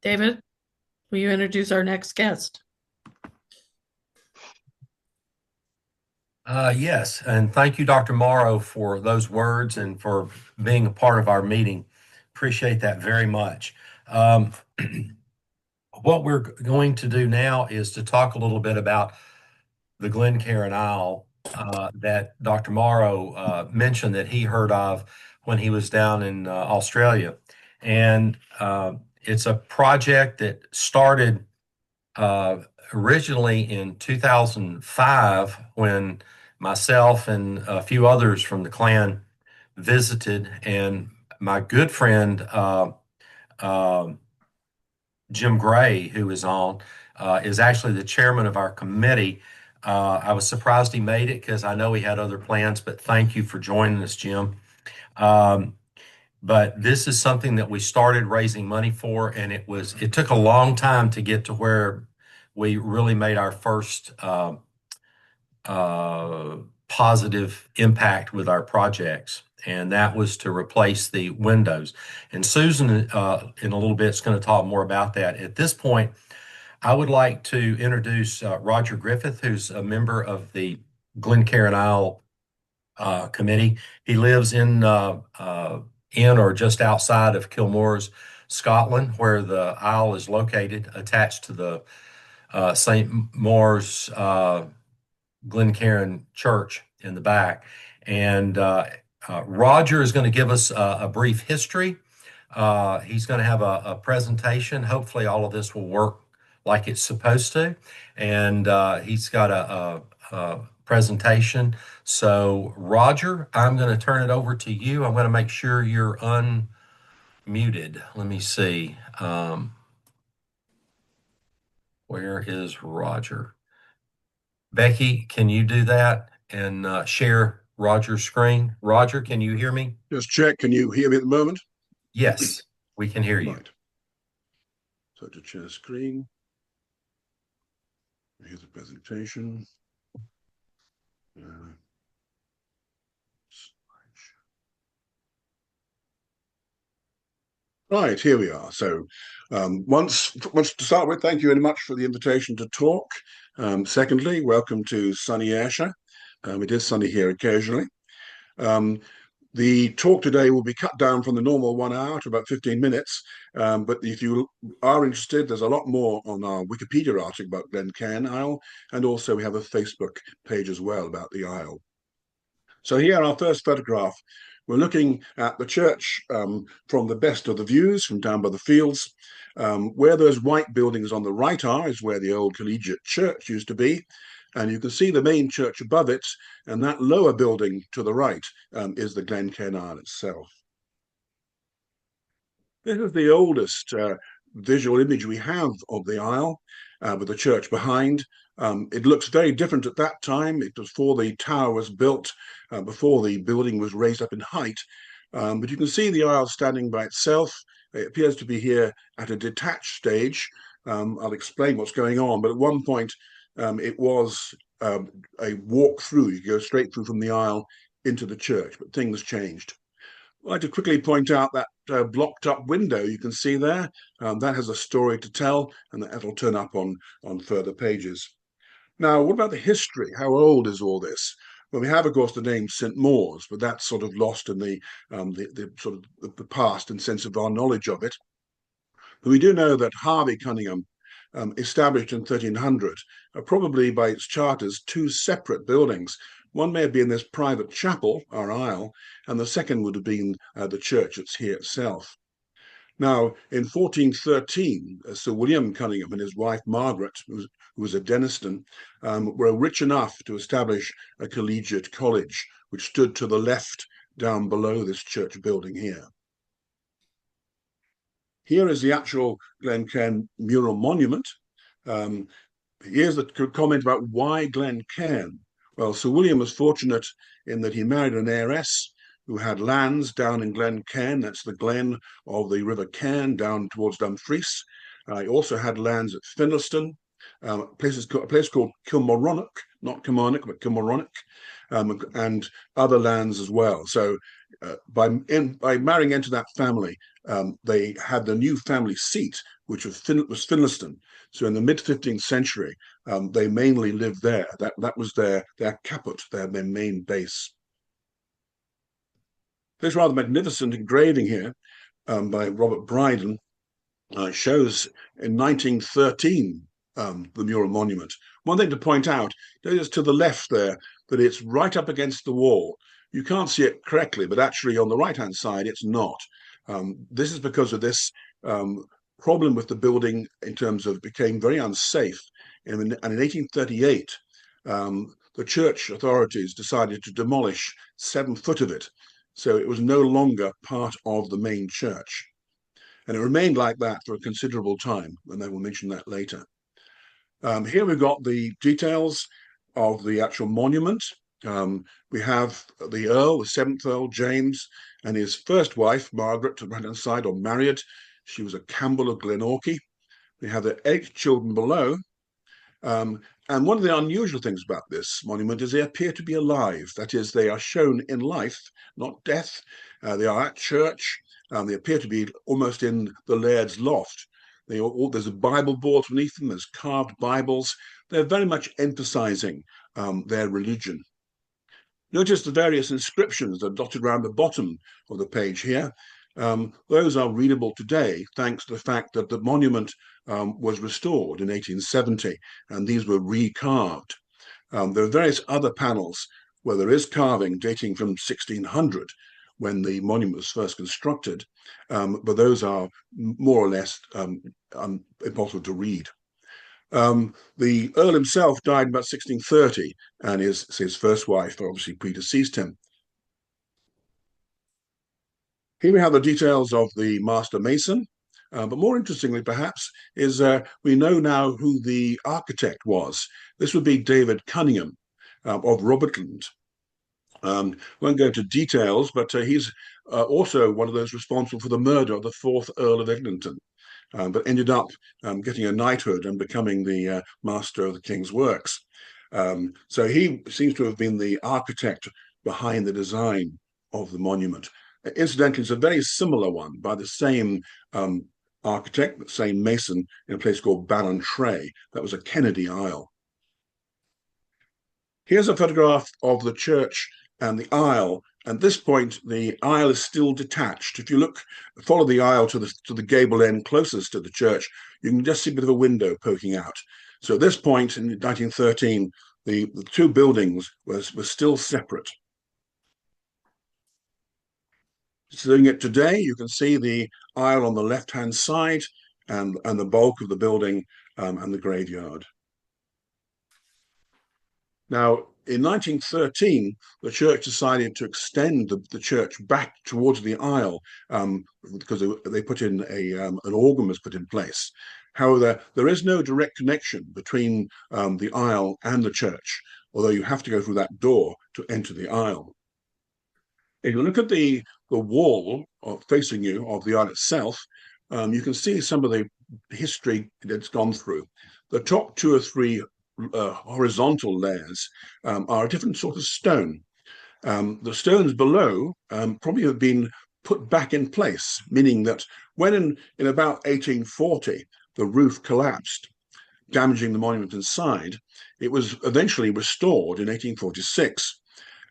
David, will you introduce our next guest? Yes, and thank you, Dr. Morrow, for those words and for being a part of our meeting. Appreciate that very much. What we're going to do now is to talk a little bit about the Glencairn Isle that Dr. Morrow mentioned that he heard of when he was down in Australia. And it's a project that started uh, originally in 2005 when myself and a few others from the clan visited, and my good friend uh, Jim Gray, who is actually the chairman of our committee. I was surprised he made it because I know he had other plans, but thank you for joining us, Jim. Um, but this is something that we started raising money for, and it took a long time to get to where we really made our first uh, positive impact with our projects, and that was to replace the windows. And Susan, in a little bit, is going to talk more about that. At this point, I would like to introduce Roger Griffith, who's a member of the Glencairn Isle Committee. He lives in or just outside of Kilmore's, Scotland, where the Isle is located, attached to the St. Maur's Glencairn Church in the back. And Roger is going to give us a brief history. He's going to have a presentation. Hopefully, all of this will work like it's supposed to. And he's got a presentation. So, Roger, I'm going to turn it over to you. I'm going to make sure you're unmuted. Let me see. Where is Roger? Becky, can you do that and share Roger's screen? Roger, can you hear me? Just check. Can you hear me at the moment? Yes, we can hear you. Right. So to share screen. Here's the presentation. Right, here we are. So once to start with, thank you very much for the invitation to talk. Secondly, welcome to sunny Ayrshire. It is sunny here occasionally. The talk today will be cut down from the normal 1 hour to about 15 minutes. But if you are interested, there's a lot more on our Wikipedia article about Glencairn Isle, and also we have a Facebook page as well about the Isle. So here, our first photograph, we're looking at the church from the best of the views from down by the fields. Where those white buildings on the right are is where the old collegiate church used to be. And you can see the main church above it, and that lower building to the right is the Glencairn Isle itself. This is the oldest visual image we have of the Isle, with the church behind. It looks very different at that time. It was before the tower was built, before the building was raised up in height. But you can see the Isle standing by itself. It appears to be here at a detached stage. I'll explain what's going on, but at one point it was a walk through. You go straight through from the Isle into the church, but things changed. I'd like to quickly point out that blocked up window you can see there. That has a story to tell, and that'll turn up on further pages. Now, what about the history? How old is all this? Well, we have, of course, the name St. Maur's, but that's sort of lost in the sort of the past and sense of our knowledge of it. But we do know that Harvey Cunningham, established in 1300, probably by its charters, two separate buildings. One may have been this private chapel, our aisle, and the second would have been the church that's here itself. Now, in 1413, Sir William Cunningham and his wife Margaret, who was a Denniston, were rich enough to establish a collegiate college, which stood to the left down below this church building here. Here is the actual Glencairn mural monument. Here's the comment about why Glencairn. Well, Sir William was fortunate in that he married an heiress who had lands down in Glencairn. That's the glen of the River Cairn down towards Dumfries. He also had lands at Finlaston, a place called Kilmarnock, not Kilmarnock, but Kilmarnock, and other lands as well. So by marrying into that family, they had the new family seat, which was Finlaston. So in the mid-15th century, they mainly lived there. That was their caput, their main base. This rather magnificent engraving here by Robert Bryden shows in 1913 the mural monument. One thing to point out is to the left there that it's right up against the wall. You can't see it correctly, but actually on the right-hand side, it's not. This is because of this problem with the building in terms of it became very unsafe. And in 1838, the church authorities decided to demolish 7 foot of it. So it was no longer part of the main church. And it remained like that for a considerable time, and I will mention that later. Here we've got the details of the actual monument. We have the Earl, the 7th Earl, James, and his first wife, Margaret, to the right-hand side, or Marriott. She was a Campbell of Glenorchy. We have the 8 children below. And one of the unusual things about this monument is they appear to be alive. That is, they are shown in life, not death. They are at church. They appear to be almost in the laird's loft. There's a Bible board beneath them. There's carved Bibles. They're very much emphasizing their religion. Notice the various inscriptions that are dotted around the bottom of the page here. Those are readable today, thanks to the fact that the monument was restored in 1870, and these were recarved. There are various other panels where there is carving dating from 1600, when the monument was first constructed, but those are more or less impossible to read. The Earl himself died in about 1630, and his first wife obviously predeceased him. Here we have the details of the master mason, but more interestingly, perhaps, is we know now who the architect was. This would be David Cunningham of Robertland. Won't go into details, but he's also one of those responsible for the murder of the 4th Earl of Eglinton, but ended up getting a knighthood and becoming the master of the King's works. So he seems to have been the architect behind the design of the monument. Incidentally, it's a very similar one by the same architect, the same mason, in a place called Ballantrae. That was a Kennedy Isle. Here's a photograph of the church and the aisle. At this point, the aisle is still detached. If you follow the aisle to the gable end closest to the church, you can just see a bit of a window poking out. So at this point in 1913, the 2 buildings were still separate. Seeing it today, you can see the aisle on the left-hand side and the bulk of the building and the graveyard. Now, in 1913, the church decided to extend the church back towards the aisle because they put in an organ was put in place. However, there is no direct connection between the aisle and the church, although you have to go through that door to enter the aisle. If you look at the wall facing you of the aisle itself, you can see some of the history that's gone through. The top 2 or 3 horizontal layers are a different sort of stone. The stones below probably have been put back in place, meaning that when in about 1840 the roof collapsed, damaging the monument inside, it was eventually restored in 1846.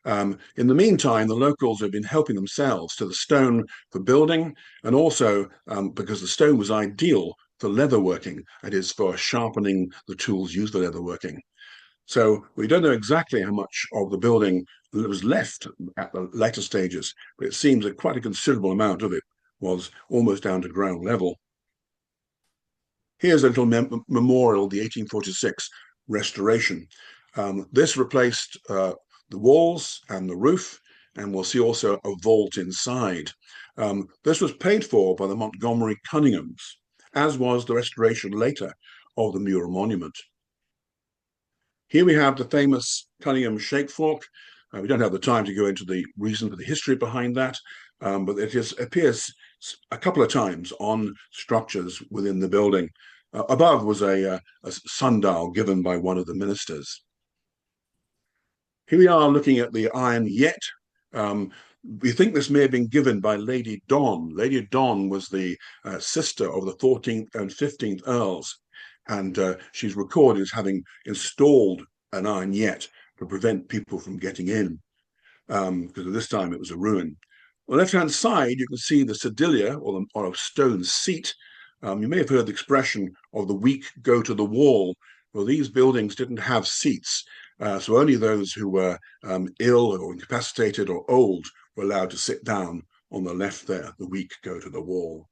In the meantime, the locals have been helping themselves to the stone for building, and also because the stone was ideal for leatherworking, that is, for sharpening the tools used for leatherworking. So we don't know exactly how much of the building was left at the later stages, but it seems that quite a considerable amount of it was almost down to ground level. Here's a little memorial, the 1846 restoration. This replaced the walls and the roof, and we'll see also a vault inside. This was paid for by the Montgomery Cunninghams, as was the restoration later of the mural monument. Here we have the famous Cunningham shakefork. We don't have the time to go into the reason for the history behind that, but it appears a couple of times on structures within the building. Above was a sundial given by one of the ministers. Here we are looking at the iron yett. We think this may have been given by Lady Don. Lady Don was the sister of the 14th and 15th Earls, and she's recorded as having installed an iron yet to prevent people from getting in, because at this time it was a ruin. On the left-hand side, you can see the sedilia, or a stone seat. You may have heard the expression of the weak go to the wall. Well, these buildings didn't have seats, so only those who were ill or incapacitated or old were allowed to sit down on the left there. The weak go to the wall.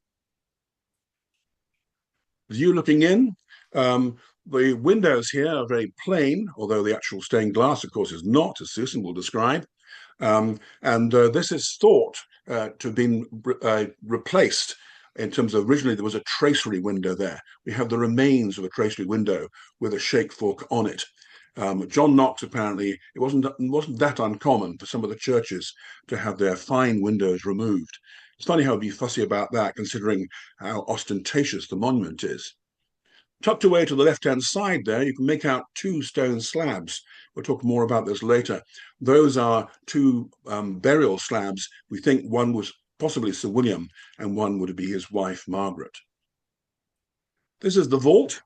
As you looking in, the windows here are very plain, although the actual stained glass, of course, is not, as Susan will describe. This is thought to have been replaced in terms of originally there was a tracery window there. We have the remains of a tracery window with a shake fork on it. John Knox, apparently, it wasn't that uncommon for some of the churches to have their fine windows removed. It's funny how he'd be fussy about that, considering how ostentatious the monument is. Tucked away to the left-hand side there, you can make out two stone slabs. We'll talk more about this later. Those are two burial slabs. We think one was possibly Sir William, and one would be his wife, Margaret. This is the vault.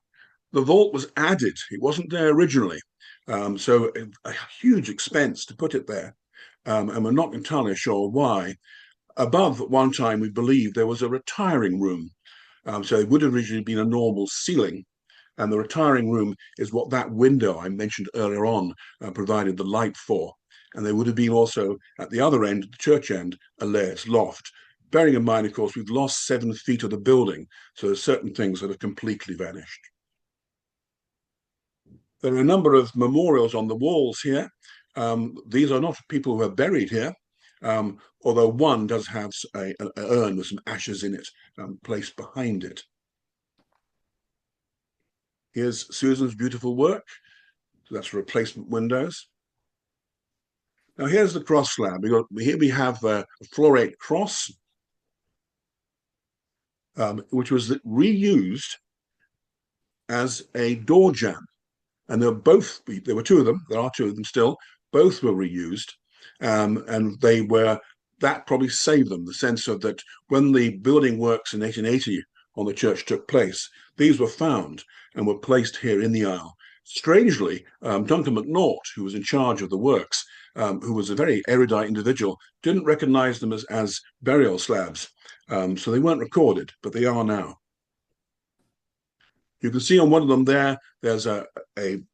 The vault was added. It wasn't there originally. So a huge expense to put it there. And we're not entirely sure why. Above, at one time, we believe there was a retiring room. So it would have originally been a normal ceiling. And the retiring room is what that window I mentioned earlier on provided the light for. And there would have been also, at the other end, the church end, a layers loft. Bearing in mind, of course, we've lost 7 feet of the building. So there's certain things that have completely vanished. There are a number of memorials on the walls here. These are not people who are buried here, although one does have an urn with some ashes in it placed behind it. Here's Susan's beautiful work. So that's replacement windows. Now here's the cross slab. Here we have a florate cross, which was reused as a door jamb. And there were 2 of them, there are 2 of them still, both were reused, and that probably saved them, the sense of that when the building works in 1880 on the church took place, these were found and were placed here in the aisle. Strangely, Duncan McNaught, who was in charge of the works, who was a very erudite individual, didn't recognize them as burial slabs. So they weren't recorded, but they are now. You can see on one of them there's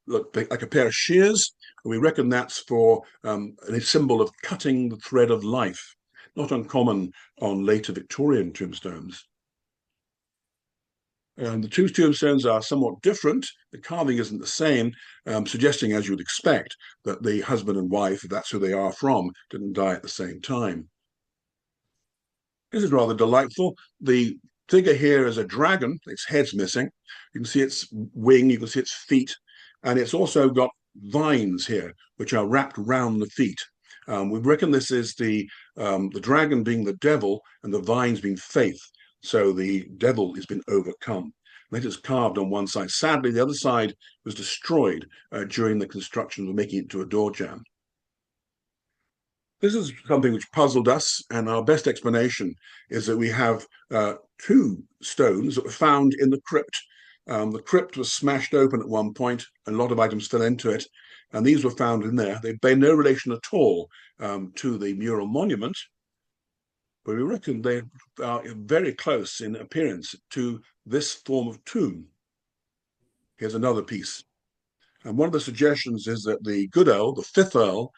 look like a pair of shears. We reckon that's for a symbol of cutting the thread of life, not uncommon on later Victorian tombstones. The 2 tombstones are somewhat different. The carving isn't the same, suggesting, as you would expect, that the husband and wife, if that's who they are from, didn't die at the same time. This is rather delightful. The figure here is a dragon. Its head's missing. You can see its wing, you can see its feet, and it's also got vines here, which are wrapped round the feet. We reckon this is the dragon being the devil and the vines being faith. So the devil has been overcome. That is carved on one side. Sadly, the other side was destroyed during the construction of making it into a door jamb. This is something which puzzled us, and our best explanation is that we have 2 stones that were found in the crypt. The crypt was smashed open at one point, and a lot of items fell into it, and these were found in there. They bear no relation at all to the mural monument, but we reckon they are very close in appearance to this form of tomb. Here's another piece. And one of the suggestions is that the good Earl, the 5th Earl,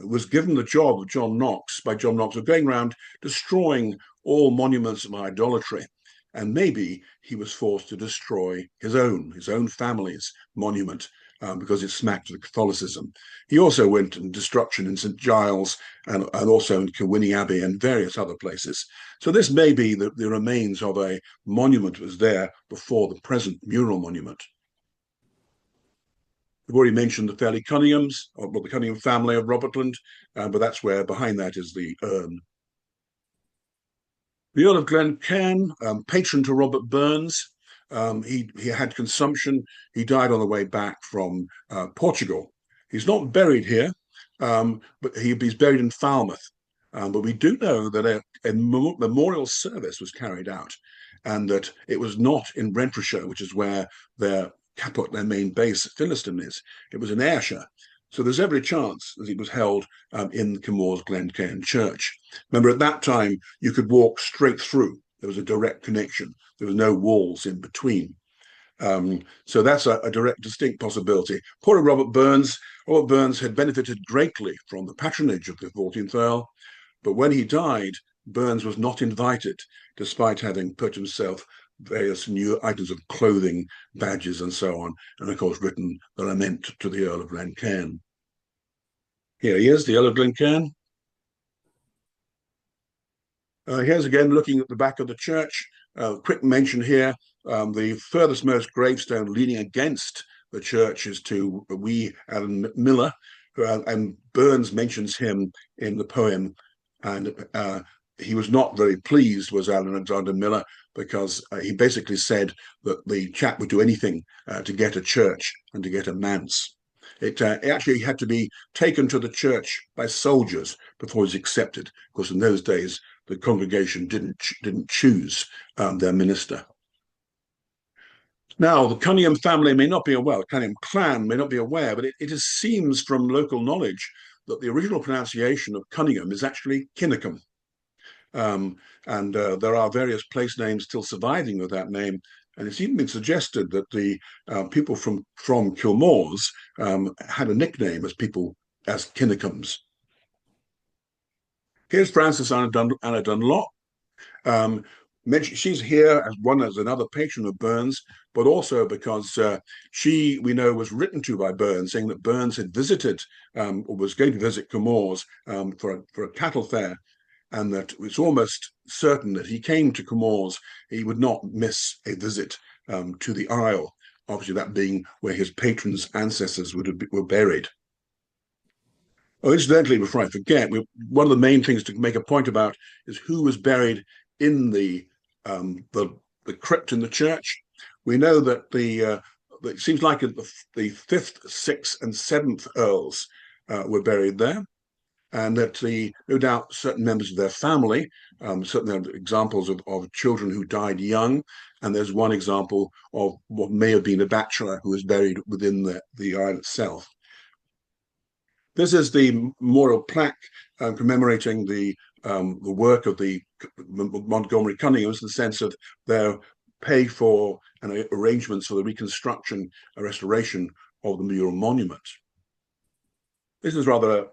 was given the job of John Knox of going around destroying all monuments of idolatry. And maybe he was forced to destroy his own family's monument because it smacked of Catholicism. He also went in destruction in St. Giles and also in Cooney Abbey and various other places. So this may be the remains of a monument that was there before the present mural monument. We've already mentioned the fairly Cunninghams, or the Cunningham family of Robertland, but that's where behind that is the urn. The Earl of Glencairn, patron to Robert Burns, he had consumption. He died on the way back from Portugal. He's not buried here, but he's buried in Falmouth. But we do know that a memorial service was carried out, and that it was not in Renfrewshire, which is where their caput, their main base at Finniston is. It was in Ayrshire. So there's every chance that it was held in Kimmore's Glencairn Church. Remember, at that time, you could walk straight through. There was a direct connection. There was no walls in between. So that's a direct, distinct possibility. Poor Robert Burns. Robert Burns had benefited greatly from the patronage of the 14th Earl, but when he died, Burns was not invited, despite having put himself various new items of clothing, badges, and so on, and of course written the lament to the Earl of Glencairn. Here he is, the Earl of Glencairn. Here's again looking at the back of the church. Quick mention here, the furthest most gravestone leaning against the church is to wee Alan Miller, and Burns mentions him in the poem, and he was not very pleased, was Alan Alexander Miller, because he basically said that the chap would do anything to get a church and to get a manse. It actually had to be taken to the church by soldiers before it was accepted, because in those days the congregation didn't choose their minister. Now, the Cunningham family may not be aware, the Cunningham clan may not be aware, but it seems from local knowledge that the original pronunciation of Cunningham is actually Kinnicum. And there are various place names still surviving with that name. And it's even been suggested that the people from Kilmore's had a nickname as Kinnicums. Here's Frances Anna Dunlop. She's here as another patron of Burns, but also because she, we know, was written to by Burns, saying that Burns had visited or was going to visit Kilmore's for a cattle fair, and that it's almost certain that he came to Kilmore's, he would not miss a visit to the Isle, obviously that being where his patron's ancestors were buried. Oh, incidentally, before I forget, one of the main things to make a point about is who was buried in the crypt in the church. We know that it seems like the fifth, sixth, and seventh earls were buried there, and that no doubt certain members of their family, certain examples of children who died young, and there's one example of what may have been a bachelor who was buried within the isle itself. This is the memorial plaque commemorating the work of the Montgomery Cunninghams in the sense of their pay for and arrangements for the reconstruction and restoration of the mural monument. This is rather a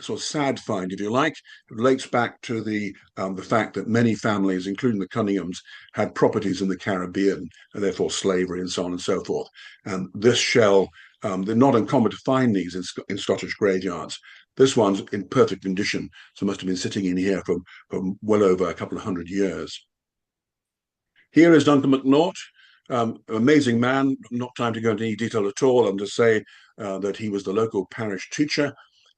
sort of sad find, if you like. It relates back to the fact that many families, including the Cunninghams, had properties in the Caribbean and therefore slavery and so on and so forth. And this shell, they're not uncommon to find these in Scottish graveyards. This one's in perfect condition, so must have been sitting in here for well over a couple of 100 years. Here is Duncan McNaught, amazing man. Not time to go into any detail at all. I'm just say that he was the local parish teacher,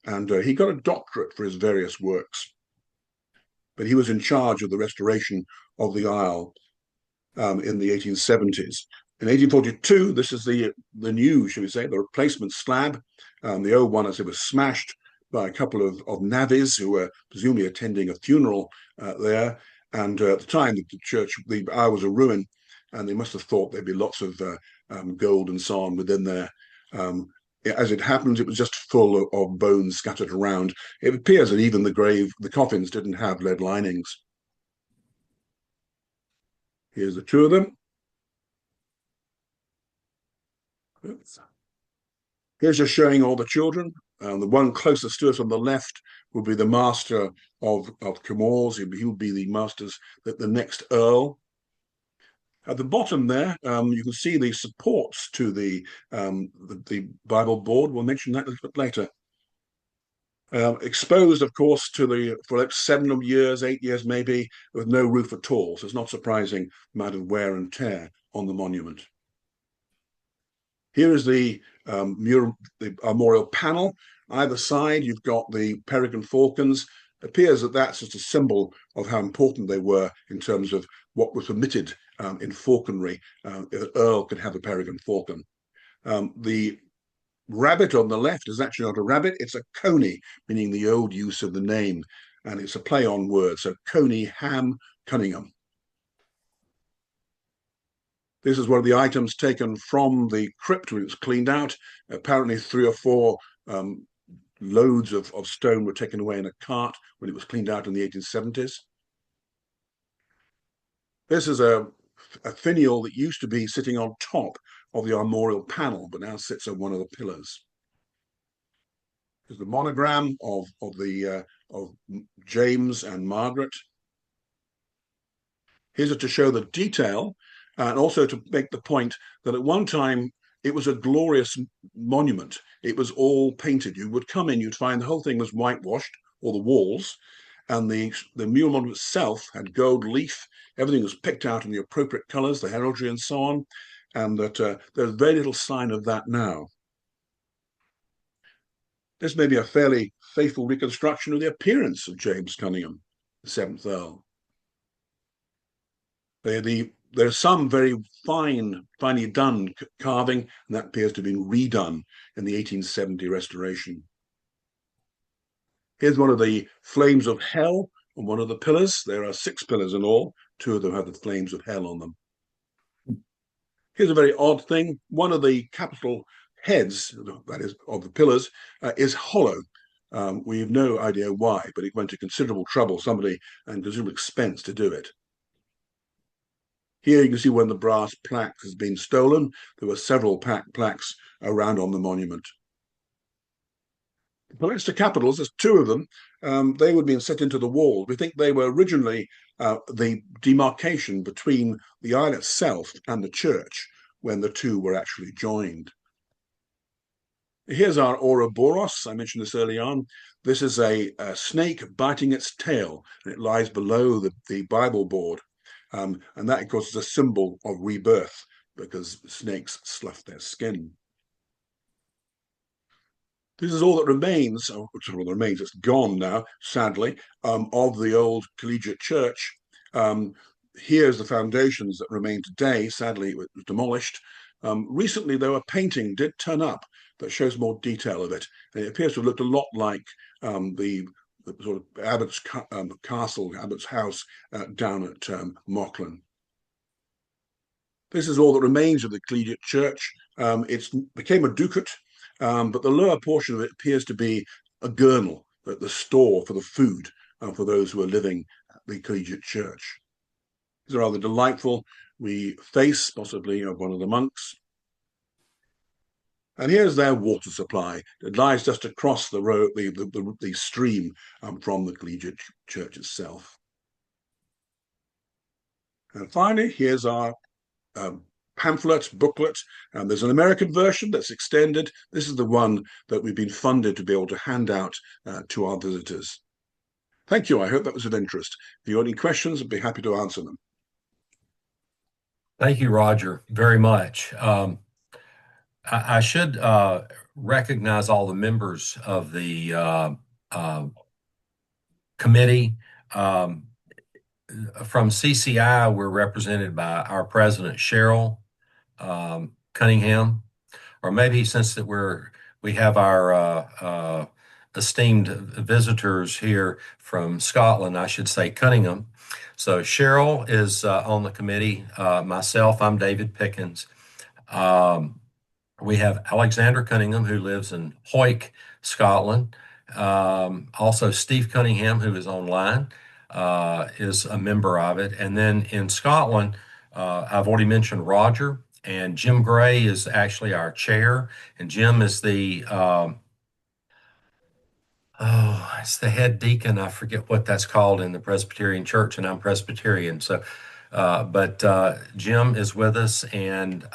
and he got a doctorate for his various works. But he was in charge of the restoration of the Isle in the 1870s. In 1842, this is the new, shall we say, the replacement slab. The old one, as it was smashed by a couple of navvies who were presumably attending a funeral there. And at the time, the Isle was a ruin, and they must have thought there'd be lots of gold and so on within there. As it happened, it was just full of bones scattered around. It appears that even the coffins didn't have lead linings. Here's the two of them. Here's just showing all the children. The one closest to us on the left would be the master of Kilmore's. He would be the next earl. At the bottom there, you can see the supports to the Bible board. We'll mention that a little bit later. Exposed, of course, for like 7 years, 8 years maybe, with no roof at all. So it's not surprising the amount of wear and tear on the monument. Here is the armorial panel. Either side, you've got the peregrine falcons. It appears that that's just a symbol of how important they were in terms of what was permitted in falconry. An earl could have a peregrine falcon. The rabbit on the left is actually not a rabbit, it's a coney, meaning the old use of the name. and it's a play on words. So Coney, Ham, Cunningham. This is one of the items taken from the crypt when it was cleaned out. Apparently 3 or 4 loads of stone were taken away in a cart when it was cleaned out in the 1870s. This is a finial that used to be sitting on top of the armorial panel, but now sits on one of the pillars. There's the monogram of James and Margaret. Here's to show the detail and also to make the point that at one time it was a glorious monument. It was all painted. You would come in, you'd find the whole thing was whitewashed, or the walls, and the mule monument itself had gold leaf. Everything was picked out in the appropriate colours, the heraldry and so on, and that there's very little sign of that now. This may be a fairly faithful reconstruction of the appearance of James Cunningham, the 7th Earl. There's some very finely done carving, and that appears to have been redone in the 1870 restoration. Here's one of the flames of hell on one of the pillars. There are 6 pillars in all. 2 of them have the flames of hell on them. Here's a very odd thing. One of the capital heads, that is, of the pillars, is hollow. We have no idea why, but it went to considerable trouble, somebody, and considerable expense to do it. Here you can see when the brass plaque has been stolen. There were several plaques around on the monument. The Pallister capitals, there's 2 of them. They would have been set into the wall. We think they were originally the demarcation between the isle itself and the church when the 2 were actually joined. Here's our Ouroboros. I mentioned this early on. This is a snake biting its tail, and it lies below the Bible board. And that, of course, is a symbol of rebirth because snakes slough their skin. This is all that remains, it's gone now, sadly, of the old collegiate church. Here's the foundations that remain today. Sadly, it was demolished. Recently, though, a painting did turn up that shows more detail of it. And it appears to have looked a lot like the sort of Abbott's castle, Abbott's house down at Mauchline. This is all that remains of the collegiate church. It became a ducat, but the lower portion of it appears to be a gurnal, the store for the food for those who are living at the collegiate church. These are rather delightful. We face possibly of one of the monks. And here's their water supply. It lies just across the road, the stream from the collegiate church itself. And finally, here's our pamphlet, booklet. And there's an American version that's extended. This is the one that we've been funded to be able to hand out to our visitors. Thank you. I hope that was of interest. If you have any questions, I'd be happy to answer them. Thank you, Roger, very much. I should recognize all the members of the committee. From CCI, we're represented by our president, Cheryl Cunningham, or maybe since that we have our esteemed visitors here from Scotland, I should say Cunningham. So Cheryl is on the committee. Myself, I'm David Pickens. We have Alexander Cunningham, who lives in Hoyk, Scotland. Also, Steve Cunningham, who is online, is a member of it. And then in Scotland, I've already mentioned Roger, and Jim Gray is actually our chair. And Jim is it's the head deacon. I forget what that's called in the Presbyterian Church, and I'm Presbyterian. So, but Jim is with us, and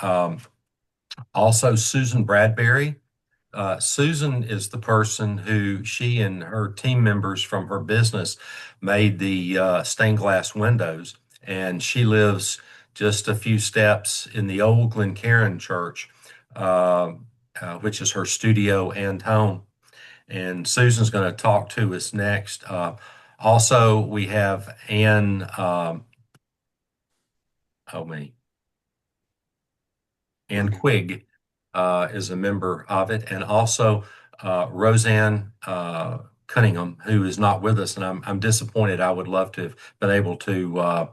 also Susan Bradbury. Susan is the person who she and her team members from her business made the stained glass windows, and she lives just a few steps in the old Glencairn church, which is her studio and home. And Susan's going to talk to us next. Also, we have Anne, Anne Quigg is a member of it, and also Roseanne Cunningham, who is not with us, and I'm disappointed. I would love to have been able to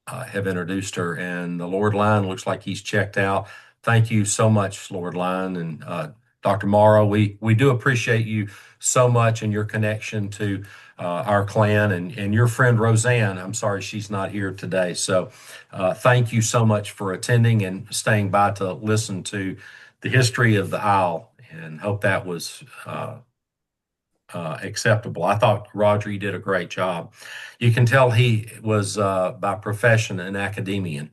have introduced her. And the Lord Line looks like he's checked out. Thank you so much, Lord Line, and Dr. Morrow. We do appreciate you so much and your connection to our clan and your friend Roseanne. I'm sorry she's not here today. So thank you so much for attending and staying by to listen to the history of the Isle, and hope that was acceptable. I thought, Roger, you did a great job. You can tell he was by profession an academician.